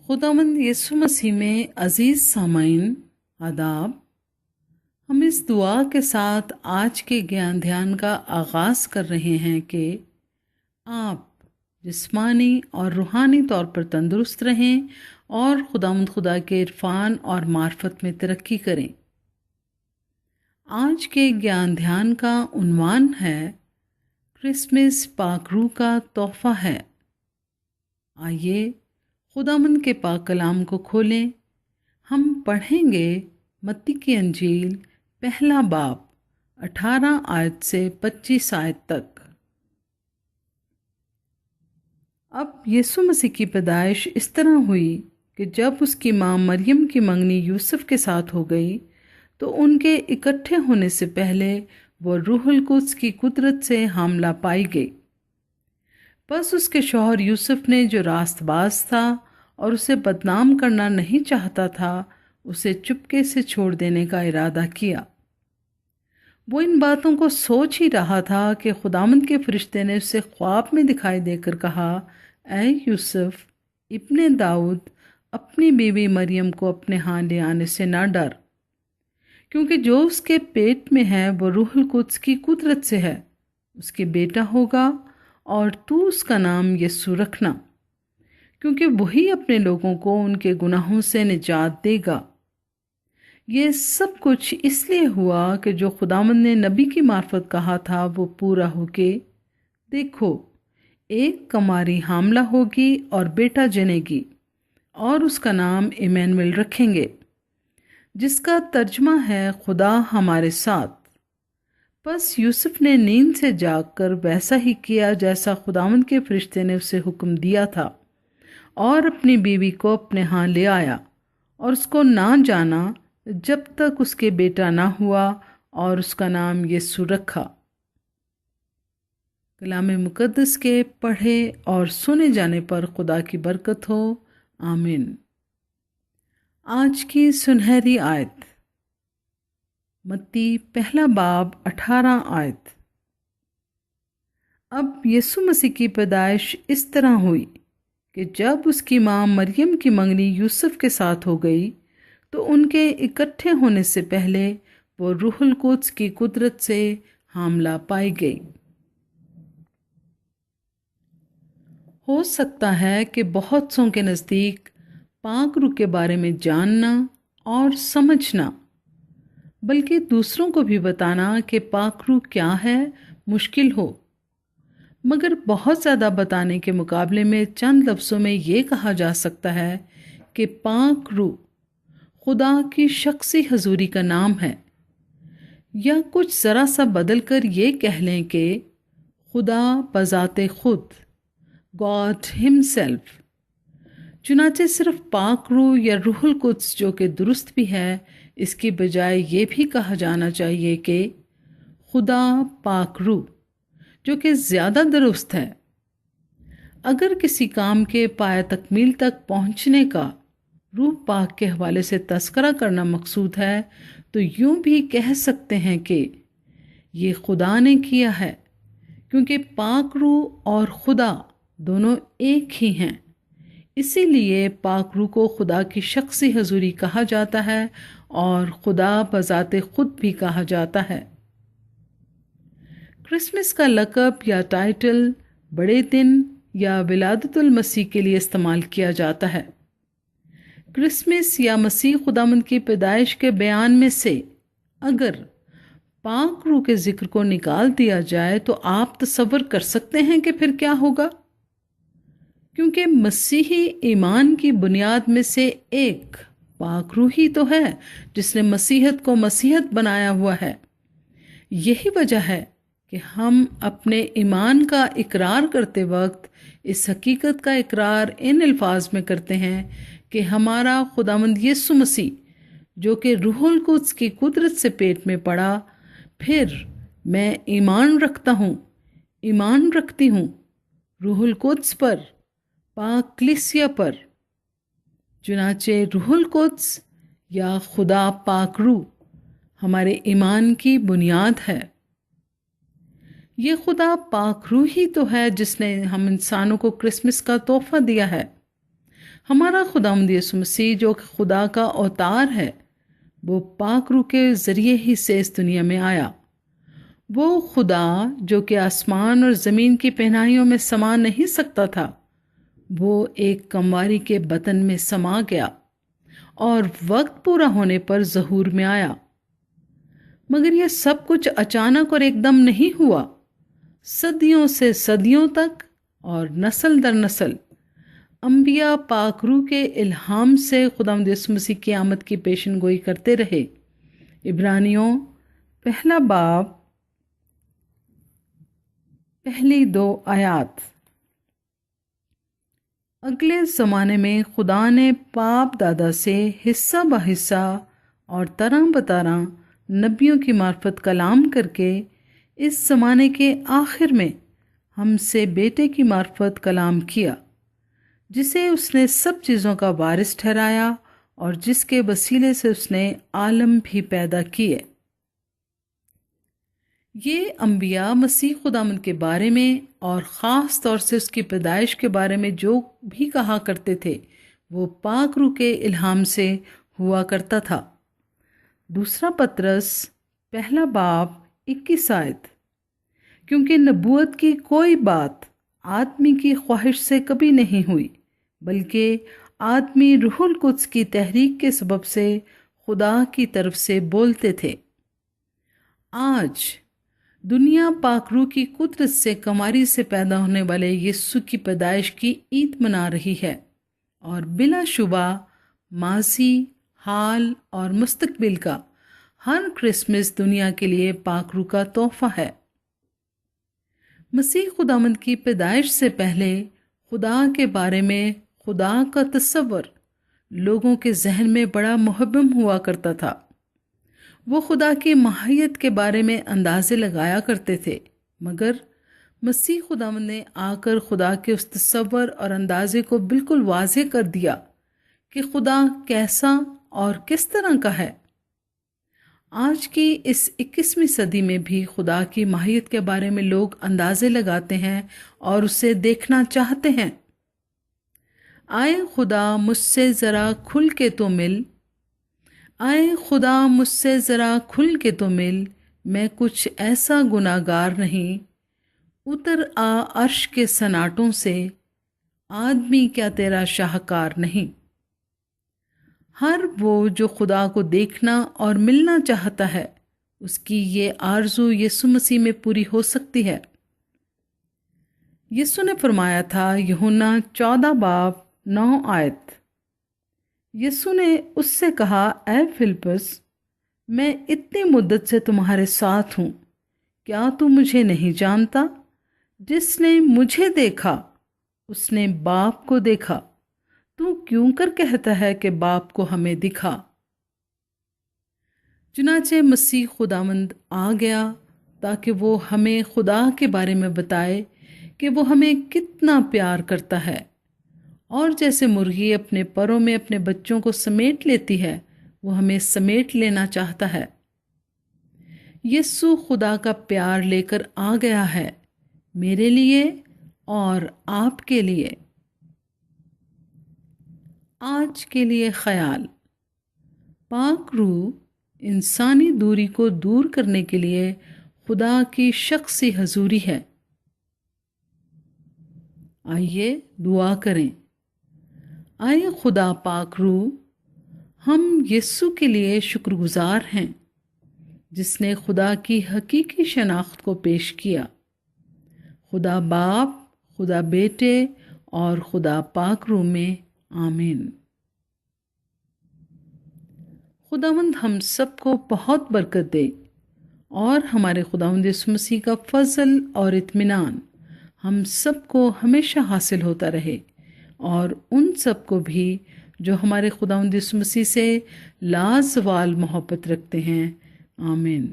खुदावंद यीशु मसीह में अज़ीज़ सामाइन आदाब। हम इस दुआ के साथ आज के ज्ञान ध्यान का आगाज़ कर रहे हैं कि आप जिस्मानी और रूहानी तौर पर तंदुरुस्त रहें और खुदावंद खुदा के इरफान और मार्फत में तरक्की करें। आज के ज्ञान ध्यान का उन्वान है क्रिसमस पाक रूह का तोहफ़ा है। आइए खुदावंद के पाक कलाम को खोलें। हम पढ़ेंगे मत्ती की अंजील पहला बाब 18 आयत से 25 आयत तक। अब यीशु मसीह की पैदाइश इस तरह हुई कि जब उसकी माँ मरियम की मंगनी यूसुफ के साथ हो गई तो उनके इकट्ठे होने से पहले वो रूहुल कुद्स की कुदरत से हामला पाई गई। बस उसके शौहर यूसुफ ने, जो रास्तबाज था और उसे बदनाम करना नहीं चाहता था, उसे चुपके से छोड़ देने का इरादा किया। वो इन बातों को सोच ही रहा था कि खुदावंद के फरिश्ते ने उसे ख्वाब में दिखाई देकर कहा, ऐ यूसुफ इब्ने दाऊद, अपनी बीवी मरियम को अपने यहाँ ले आने से ना डर, क्योंकि जो उसके पेट में है वो रूहुल कुद्स की कुदरत से है। उसके बेटा होगा और तू उसका नाम यीशु रखना, क्योंकि वही अपने लोगों को उनके गुनाहों से निजात देगा। ये सब कुछ इसलिए हुआ कि जो खुदावंद ने नबी की मार्फत कहा था वो पूरा होके, देखो एक कमारी हामला होगी और बेटा जनेगी और उसका नाम इमैनुएल रखेंगे, जिसका तर्जमा है खुदा हमारे साथ। बस यूसुफ ने नींद से जागकर वैसा ही किया जैसा खुदावंद के फरिश्ते ने उसे हुक्म दिया था, और अपनी बीवी को अपने यहाँ ले आया और उसको ना जाना जब तक उसके बेटा ना हुआ, और उसका नाम यीशु रखा। कलाम मुकद्दस के पढ़े और सुने जाने पर खुदा की बरकत हो, आमीन। आज की सुनहरी आयत मत्ती पहला बाब 18 आयत। अब यीशु मसीह की पैदाइश इस तरह हुई कि जब उसकी माँ मरियम की मंगनी यूसुफ के साथ हो गई तो उनके इकट्ठे होने से पहले वो रूहुल कुद्स की कुदरत से हामला पाई गई। हो सकता है कि बहुत सौ के नज़दीक पाक रूह के बारे में जानना और समझना, बल्कि दूसरों को भी बताना कि पाक रूह क्या है, मुश्किल हो। मगर बहुत ज़्यादा बताने के मुकाबले में चंद लफ्ज़ों में ये कहा जा सकता है कि पाक रूह खुदा की शख्सी हजूरी का नाम है, या कुछ ज़रा सा बदल कर ये कह लें कि खुदा बज़ाते खुद, गॉड हिमसेल्फ। चुनाचे सिर्फ पाक रूह या रूहुल कुद्स, जो कि दुरुस्त भी है, इसकी बजाय ये भी कहा जाना चाहिए कि खुदा पाक रूह, जो कि ज़्यादा दुरुस्त है। अगर किसी काम के पाया तकमील तक पहुँचने का रूह पाक के हवाले से तस्करा करना मकसूद है तो यूं भी कह सकते हैं कि ये खुदा ने किया है, क्योंकि पाक रूह और खुदा दोनों एक ही हैं। इसीलिए पाक रूह को खुदा की शख्सी हजूरी कहा जाता है और खुदा बज़ाते खुद भी कहा जाता है। क्रिसमस का लक़ब या टाइटल बड़े दिन या विलादतुल मसीह के लिए इस्तेमाल किया जाता है। क्रिसमस या मसीह खुदावंद की पैदाइश के बयान में से अगर पाक रूह के जिक्र को निकाल दिया जाए तो आप तसव्वुर कर सकते हैं कि फिर क्या होगा, क्योंकि मसीही ईमान की बुनियाद में से एक पाक रूह ही तो है जिसने मसीहत को मसीहत बनाया हुआ है। यही वजह है कि हम अपने ईमान का इकरार करते वक्त इस हकीकत का इकरार इन अल्फाज में करते हैं कि हमारा खुदावंद यीशु मसीह, जो कि रूहुल कुद्स की कुदरत से पेट में पड़ा, फिर मैं ईमान रखता हूँ, ईमान रखती हूँ रूहुल कुद्स पर, पाक कलीसिया पर। चुनाचे रूहुल कुद्स या खुदा पाक रूह हमारे ईमान की बुनियाद है। ये खुदा पाक रूह ही तो है जिसने हम इंसानों को क्रिसमस का तोहफा दिया है। ہمارا خداوند یسوع مسیح جو کہ خدا کا اوتار ہے، وہ پاک روح کے ذریعے ہی سے اس دنیا میں آیا۔ وہ خدا جو کہ آسمان اور زمین کی پہنائیوں میں سما نہیں سکتا تھا، وہ ایک کمواری کے بدن میں سما گیا اور وقت پورا ہونے پر ظہور میں آیا۔ مگر یہ سب کچھ اچانک اور ایک دم نہیں ہوا۔ صدیوں سے صدیوں تک اور نسل در نسل انبیاء پاک روح کے الہام سے خداوند یسوع مسیح کی آمد کی پیشن گوئی کرتے رہے۔ عبرانیوں پہلا باب پہلی 2 آیات۔ اگلے زمانے میں خدا نے باپ دادا سے حصہ بہ حصہ اور طرح بطرح نبیوں کی معرفت کلام کر کے اس زمانے کے آخر میں ہم سے بیٹے کی معرفت کلام کیا، جسے اس نے سب چیزوں کا وارث ٹھہرایا اور جس کے وسیلے سے اس نے عالم بھی پیدا کیے۔ یہ انبیاء مسیح خداوند کے بارے میں اور خاص طور سے اس کی پیدائش کے بارے میں جو بھی کہا کرتے تھے، وہ پاک روح کے الہام سے ہوا کرتا تھا۔ دوسرا پطرس پہلا باب 21 آیت۔ کیونکہ نبوت کی کوئی بات آدمی کی خواہش سے کبھی نہیں ہوئی، بلکہ آدمی روح القدس کی تحریک کے سبب سے خدا کی طرف سے بولتے تھے۔ آج دنیا پاک روح کی قدرت سے کماری سے پیدا ہونے والے یسوع کی پیدائش کی عید منا رہی ہے، اور بلا شبہ ماضی، حال اور مستقبل کا ہر کرسمس دنیا کے لیے پاک روح کا تحفہ ہے۔ مسیح خداوند کی پیدائش سے پہلے خدا کے بارے میں خدا کا تصور لوگوں کے ذہن میں بڑا مبہم ہوا کرتا تھا۔ وہ خدا کی ماہیت کے بارے میں اندازے لگایا کرتے تھے، مگر مسیح خداوند نے آ کر خدا کے اس تصور اور اندازے کو بالکل واضح کر دیا کہ خدا کیسا اور کس طرح کا ہے۔ آج کی اس 21ویں صدی میں بھی خدا کی ماہیت کے بارے میں لوگ اندازے لگاتے ہیں اور اسے دیکھنا چاہتے ہیں۔ آئے خدا مجھ سے ذرا کھل کے تو مل، آئے خدا مجھ سے ذرا کھل کے تو مل، میں کچھ ایسا گناہ گار نہیں، اتر آ عرش کے سناٹوں سے، آدمی کیا تیرا شاہکار نہیں۔ ہر وہ جو خدا کو دیکھنا اور ملنا چاہتا ہے، اس کی یہ آرزو یسوع مسیح میں پوری ہو سکتی ہے۔ یسوع نے فرمایا تھا، یوحنا 14 باب 9 آیت۔ یسوع نے اس سے کہا، اے فلپس، میں اتنی مدت سے تمہارے ساتھ ہوں، کیا تو مجھے نہیں جانتا؟ جس نے مجھے دیکھا اس نے باپ کو دیکھا، تو کیوں کر کہتا ہے کہ باپ کو ہمیں دکھا؟ چنانچہ مسیح خداوند آ گیا تاکہ وہ ہمیں خدا کے بارے میں بتائے کہ وہ ہمیں کتنا پیار کرتا ہے، اور جیسے مرغی اپنے پروں میں اپنے بچوں کو سمیٹ لیتی ہے، وہ ہمیں سمیٹ لینا چاہتا ہے۔ یسوع خدا کا پیار لے کر آ گیا ہے، میرے لیے اور آپ کے لیے۔ آج کے لیے خیال: پاک روح انسانی دوری کو دور کرنے کے لیے خدا کی شخصی حضوری ہے۔ آئیے دعا کریں۔ آئے خدا پاک روح، ہم یسوع کے لیے شکر گزار ہیں جس نے خدا کی حقیقی شناخت کو پیش کیا۔ خدا باپ، خدا بیٹے اور خدا پاک روح میں، آمین۔ خداوند ہم سب کو بہت برکت دے، اور ہمارے خداوند یسوع مسیح کا فضل اور اطمینان ہم سب کو ہمیشہ حاصل ہوتا رہے، اور ان سب کو بھی جو ہمارے خداوند یسوع مسیح سے لازوال محبت رکھتے ہیں، آمین۔